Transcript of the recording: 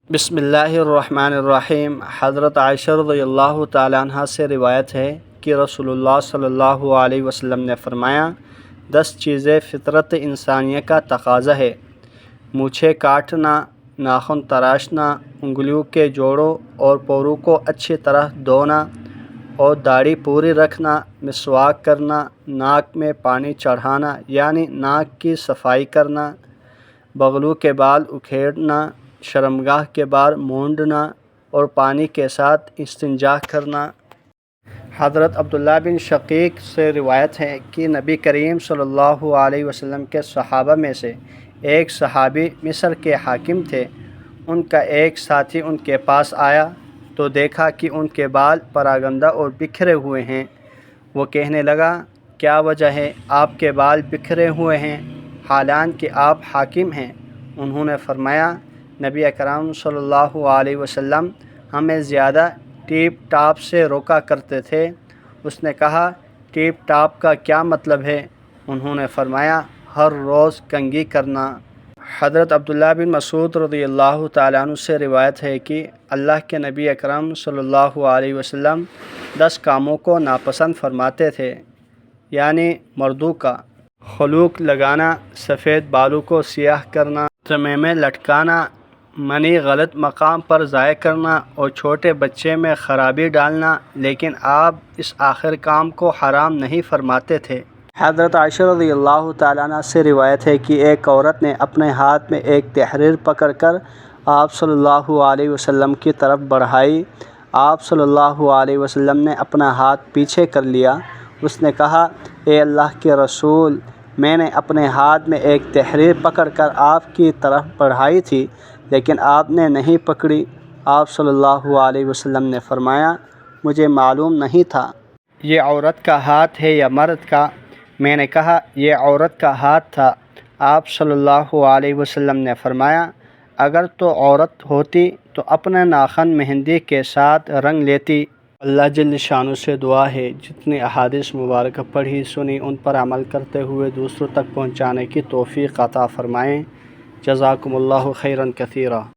بسم اللہ الرحمن الرحیم۔ حضرت عائشہ رضی اللہ تعالیٰ عنہ سے روایت ہے کہ رسول اللہ صلی اللہ علیہ وسلم نے فرمایا 10 چیزیں فطرت انسانیہ کا تقاضا ہے: مونچھیں کاٹنا، ناخن تراشنا، انگلیوں کے جوڑوں اور پوروں کو اچھی طرح دھونا اور داڑھی پوری رکھنا، مسواک کرنا، ناک میں پانی چڑھانا یعنی ناک کی صفائی کرنا، بغلوں کے بال اکھیڑنا، شرمگاہ کے بال مونڈنا اور پانی کے ساتھ استنجا کرنا۔ حضرت عبداللہ بن شقیق سے روایت ہے کہ نبی کریم صلی اللہ علیہ وسلم کے صحابہ میں سے ایک صحابی مصر کے حاکم تھے۔ ان کا ایک ساتھی ان کے پاس آیا تو دیکھا کہ ان کے بال پراگندہ اور بکھرے ہوئے ہیں۔ وہ کہنے لگا، کیا وجہ ہے آپ کے بال بکھرے ہوئے ہیں حالانکہ آپ حاکم ہیں؟ انہوں نے فرمایا، نبی اکرم صلی اللہ علیہ وسلم ہمیں زیادہ ٹیپ ٹاپ سے روکا کرتے تھے۔ اس نے کہا، ٹیپ ٹاپ کا کیا مطلب ہے؟ انہوں نے فرمایا، ہر روز کنگھی کرنا۔ حضرت عبداللہ بن مسعود رضی اللہ تعالیٰ عنہ سے روایت ہے کہ اللہ کے نبی اکرم صلی اللہ علیہ وسلم 10 کاموں کو ناپسند فرماتے تھے، یعنی مردوں کا خلوق لگانا، سفید بالوں کو سیاہ کرنا، تمیمیں لٹکانا، منی غلط مقام پر ضائع کرنا اور چھوٹے بچے میں خرابی ڈالنا، لیکن آپ اس آخر کام کو حرام نہیں فرماتے تھے۔ حضرت عائشہ رضی اللہ تعالیٰ عنہ سے روایت ہے کہ ایک عورت نے اپنے ہاتھ میں ایک تحریر پکڑ کر آپ صلی اللہ علیہ وسلم کی طرف بڑھائی۔ آپ صلی اللہ علیہ وسلم نے اپنا ہاتھ پیچھے کر لیا۔ اس نے کہا، اے اللہ کے رسول، میں نے اپنے ہاتھ میں ایک تحریر پکڑ کر آپ کی طرف بڑھائی تھی لیکن آپ نے نہیں پکڑی۔ آپ صلی اللہ علیہ وسلم نے فرمایا، مجھے معلوم نہیں تھا یہ عورت کا ہاتھ ہے یا مرد کا۔ میں نے کہا، یہ عورت کا ہاتھ تھا۔ آپ صلی اللہ علیہ وسلم نے فرمایا، اگر تو عورت ہوتی تو اپنے ناخن مہندی کے ساتھ رنگ لیتی۔ اللہ جل شانہ سے دعا ہے جتنی احادیث مبارکہ پڑھی سنی ان پر عمل کرتے ہوئے دوسروں تک پہنچانے کی توفیق عطا فرمائیں۔ جزاکم اللہ خیرا کثیرا۔